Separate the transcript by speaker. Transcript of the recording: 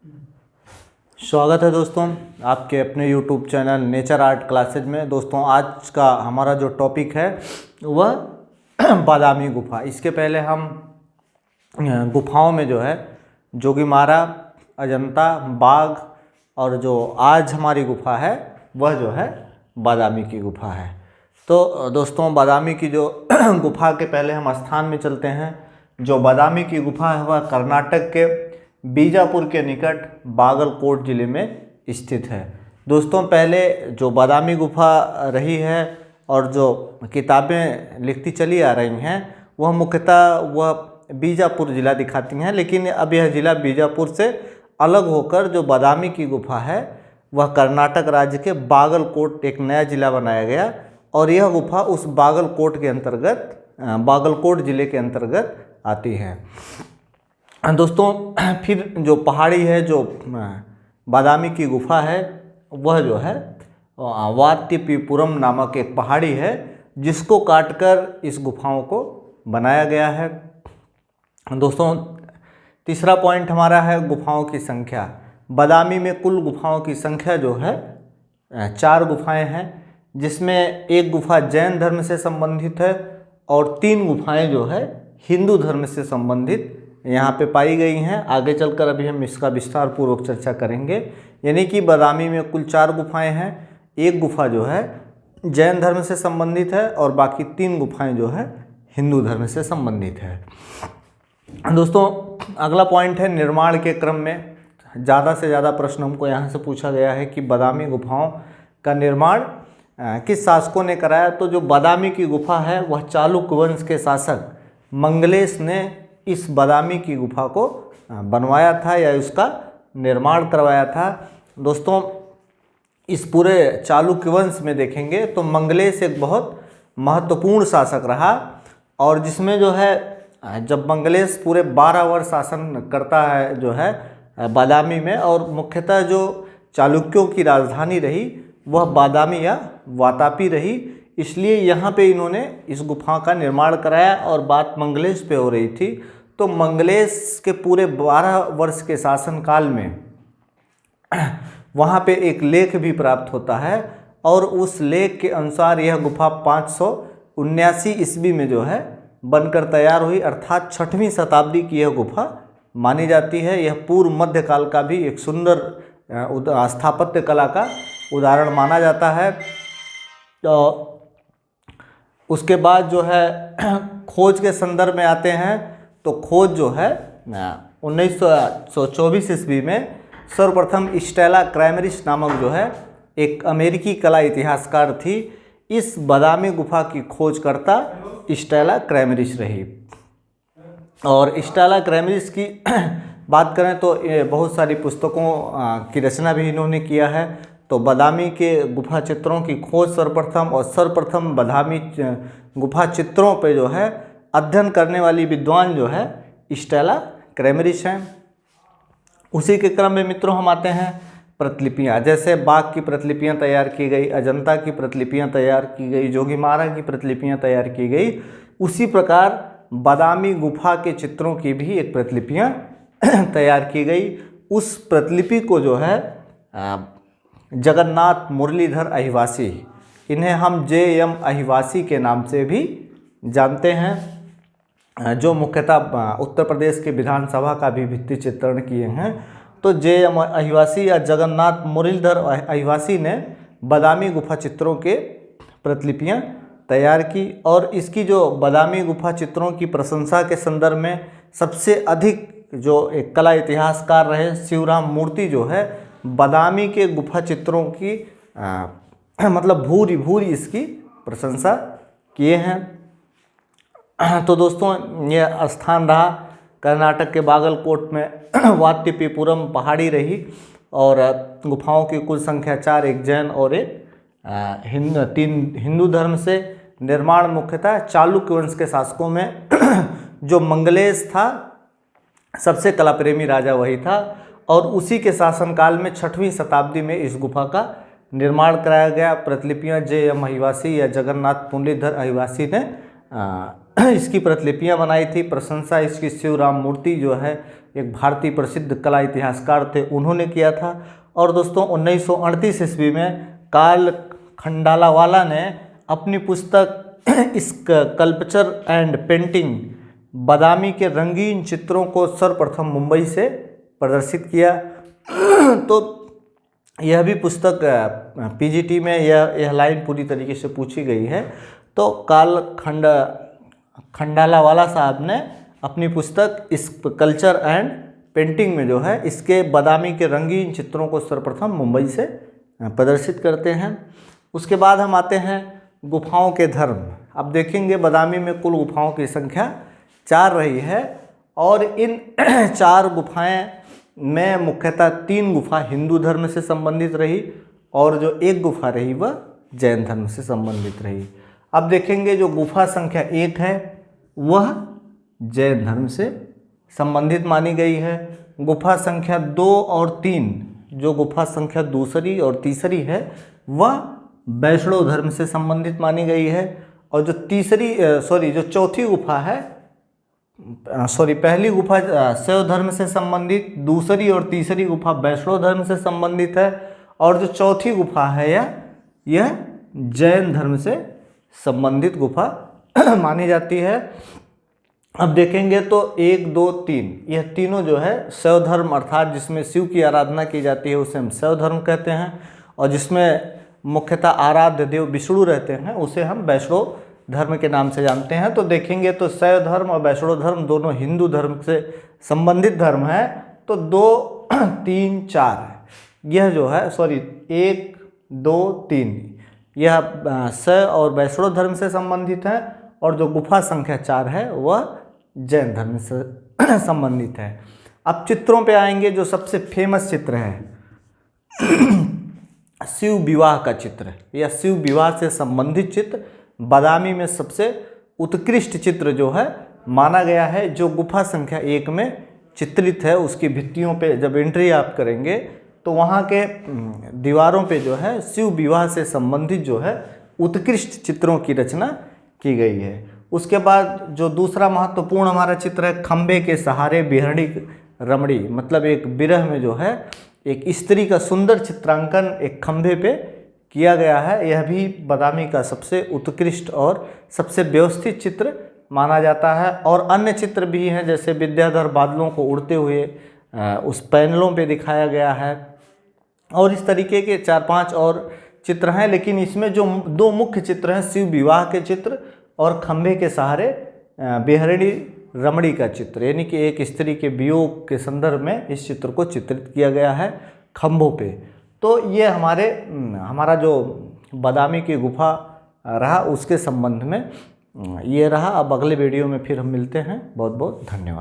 Speaker 1: स्वागत है दोस्तों आपके अपने YouTube channel nature art classes में। दोस्तों आज का हमारा जो टॉपिक है वह बादामी गुफा। इसके पहले हम गुफाओं में जो है जोगीमारा, अजंता, बाघ और जो आज हमारी गुफा है वह जो है बादामी की गुफा है। तो दोस्तों बादामी की जो गुफा के पहले हम स्थान में चलते हैं। जो बादामी की गुफा है वह कर्नाटक के बीजापुर के निकट बागलकोट ज़िले में स्थित है। दोस्तों पहले जो बादामी गुफा रही है और जो किताबें लिखती चली आ रही हैं वह मुख्यतः वह बीजापुर ज़िला दिखाती हैं, लेकिन अब यह ज़िला बीजापुर से अलग होकर जो बादामी की गुफा है वह कर्नाटक राज्य के बागलकोट एक नया ज़िला बनाया गया और यह गुफा उस बागलकोट के अंतर्गत बागलकोट ज़िले के अंतर्गत आती है। दोस्तों फिर जो पहाड़ी है जो बादामी की गुफा है वह जो है वात्तिपीपुरम नामक एक पहाड़ी है जिसको काटकर इस गुफाओं को बनाया गया है। दोस्तों तीसरा पॉइंट हमारा है गुफाओं की संख्या। बादामी में कुल गुफाओं की संख्या जो है 4 गुफाएं हैं, जिसमें एक गुफा जैन धर्म से संबंधित है और 3 गुफाएं जो है हिंदू धर्म से संबंधित यहाँ पे पाई गई हैं। आगे चलकर अभी हम इसका विस्तार पूर्वक चर्चा करेंगे। यानी कि बादामी में कुल 4 गुफाएं हैं, एक गुफा जो है जैन धर्म से संबंधित है और बाकी 3 गुफाएं जो है हिंदू धर्म से संबंधित है। दोस्तों अगला पॉइंट है निर्माण के क्रम में। ज़्यादा से ज़्यादा प्रश्न हमको यहाँ से पूछा गया है कि बादामी गुफाओं का निर्माण किस शासकों ने कराया। तो जो बादामी की गुफा है वह चालुक्य वंश के शासक मंगलेश ने इस बादामी की गुफा को बनवाया था या उसका निर्माण करवाया था। दोस्तों इस पूरे चालुक्य वंश में देखेंगे तो मंगलेश एक बहुत महत्वपूर्ण शासक रहा और जिसमें जो है जब मंगलेश पूरे 12 वर्ष शासन करता है जो है बादामी में, और मुख्यतः जो चालुक्यों की राजधानी रही वह बादामी या वातापी रही, इसलिए यहाँ पे इन्होंने इस गुफा का निर्माण कराया और बात मंगलेश पे हो रही थी। तो मंगलेश के पूरे 12 वर्ष के शासनकाल में वहाँ पे एक लेख भी प्राप्त होता है और उस लेख के अनुसार यह गुफा 579 ईस्वी में जो है बनकर तैयार हुई, अर्थात 6वीं शताब्दी की यह गुफा मानी जाती है। यह पूर्व मध्यकाल का भी एक सुंदर स्थापत्य कला का उदाहरण माना जाता है। तो उसके बाद जो है खोज के संदर्भ में आते हैं तो खोज जो है 1924 ईस्वी में सर्वप्रथम स्टेला क्रैमरिस नामक जो है एक अमेरिकी कला इतिहासकार थी। इस बादामी गुफा की खोजकर्ता स्टेला क्रैमरिस रही और स्टेला क्रैमरिस की बात करें तो बहुत सारी पुस्तकों की रचना भी इन्होंने किया है। तो बादामी के गुफा चित्रों की खोज सर्वप्रथम बादामी गुफा चित्रों पे जो है अध्ययन करने वाली विद्वान जो है स्टेला क्रैमरिस हैं। उसी के क्रम में मित्रों हम आते हैं प्रतिलिपियाँ। जैसे बाघ की प्रतिलिपियाँ तैयार की गई, अजंता की प्रतिलिपियाँ तैयार की गई, जोगीमारा की प्रतिलिपियाँ तैयार की गई, उसी प्रकार बादामी गुफा के चित्रों की भी एक प्रतिलिपियाँ तैयार की गई। उस प्रतिलिपि को जो है जगन्नाथ मुरलीधर अहिवासी, इन्हें हम JM अहिवासी के नाम से भी जानते हैं, जो मुख्यतः उत्तर प्रदेश के विधानसभा का भी भित्ति चित्रण किए हैं। तो JM अहिवासी या जगन्नाथ मुरलीधर अहिवासी ने बादामी गुफा चित्रों के प्रतिलिपियां तैयार की और इसकी जो बादामी गुफा चित्रों की प्रशंसा के संदर्भ में सबसे अधिक जो एक कला इतिहासकार रहे शिवराम मूर्ति जो है बादामी के गुफा चित्रों की मतलब भूरी इसकी प्रशंसा किए हैं। तो दोस्तों ये स्थान रहा कर्नाटक के बागलकोट में वात्तिपीपुरम पहाड़ी रही और गुफाओं की कुल संख्या 4, एक जैन और एक 3 हिंदू धर्म से। निर्माण मुख्यतः चालुक्य वंश के शासकों में जो मंगलेश था सबसे कला प्रेमी राजा वही था और उसी के शासनकाल में 6वीं शताब्दी में इस गुफा का निर्माण कराया गया। प्रतिलिपियाँ JM अहिवासी या जगन्नाथ मुरलीधर अहिवासी ने इसकी प्रतिलिपियाँ बनाई थी। प्रशंसा इसकी शिवराम मूर्ति जो है एक भारतीय प्रसिद्ध कला इतिहासकार थे, उन्होंने किया था। और दोस्तों 1938 ईस्वी में कार्ल खंडालावाला ने अपनी पुस्तक स्कल्पचर एंड पेंटिंग बादामी के रंगीन चित्रों को सर्वप्रथम मुंबई से प्रदर्शित किया। तो यह भी पुस्तक पीजीटी में यह लाइन पूरी तरीके से पूछी गई है। तो कार्ल खंडालावाला साहब ने अपनी पुस्तक स्कल्पचर एंड पेंटिंग में जो है इसके बादामी के रंगीन चित्रों को सर्वप्रथम मुंबई से प्रदर्शित करते हैं। उसके बाद हम आते हैं गुफाओं के धर्म। अब देखेंगे बादामी में कुल गुफाओं की संख्या 4 रही है और इन 4 गुफाएं में मुख्यतः 3 गुफा हिंदू धर्म से संबंधित रही और जो एक गुफा रही वह जैन धर्म से संबंधित रही। अब देखेंगे जो गुफा संख्या 1 है वह जैन धर्म से संबंधित मानी गई है। गुफा संख्या 2 और 3, जो गुफा संख्या दूसरी और तीसरी है वह वैष्णव धर्म से संबंधित मानी गई है। और जो चौथी गुफा है, पहली गुफा शैव धर्म से संबंधित, दूसरी और तीसरी गुफा वैष्णव धर्म से संबंधित है और जो चौथी गुफा है यह जैन धर्म से संबंधित गुफा मानी जाती है। अब देखेंगे तो 1, 2, 3 यह तीनों जो है शैव धर्म अर्थात जिसमें शिव की आराधना की जाती है उसे हम शैव धर्म कहते हैं और जिसमें मुख्यतः आराध्य देव विष्णु रहते हैं उसे हम वैष्णव धर्म के नाम से जानते हैं। तो देखेंगे तो शैव धर्म और वैष्णव धर्म दोनों हिंदू धर्म से संबंधित धर्म है। तो 2, 3, 4 यह जो है 1, 2, 3 यह शैव और वैष्णव धर्म से संबंधित है और जो गुफा संख्या 4 है वह जैन धर्म से संबंधित है। अब चित्रों पे आएंगे। जो सबसे फेमस चित्र है शिव विवाह का चित्र या शिव विवाह से संबंधित चित्र बादामी में सबसे उत्कृष्ट चित्र जो है माना गया है, जो गुफा संख्या 1 में चित्रित है। उसकी भित्तियों पे जब एंट्री आप करेंगे तो वहाँ के दीवारों पे जो है शिव विवाह से संबंधित जो है उत्कृष्ट चित्रों की रचना की गई है। उसके बाद जो दूसरा महत्वपूर्ण हमारा चित्र है खंबे के सहारे बिहड़ी रमणी, मतलब एक विरह में जो है एक स्त्री का सुंदर चित्रांकन एक खंभे पे किया गया है। यह भी बादामी का सबसे उत्कृष्ट और सबसे व्यवस्थित चित्र माना जाता है। और अन्य चित्र भी हैं जैसे विद्याधर बादलों को उड़ते हुए उस पैनलों पे दिखाया गया है और इस तरीके के 4-5 और चित्र हैं। लेकिन इसमें जो 2 मुख्य चित्र हैं शिव विवाह के चित्र और खंभे के सहारे बिहड़ी रमणी का चित्र, यानी कि एक स्त्री के वियोग के संदर्भ में इस चित्र को चित्रित किया गया है खंभों पे। तो ये हमारा जो बादामी की गुफा रहा उसके संबंध में ये रहा। अब अगले वीडियो में फिर हम मिलते हैं। बहुत बहुत धन्यवाद।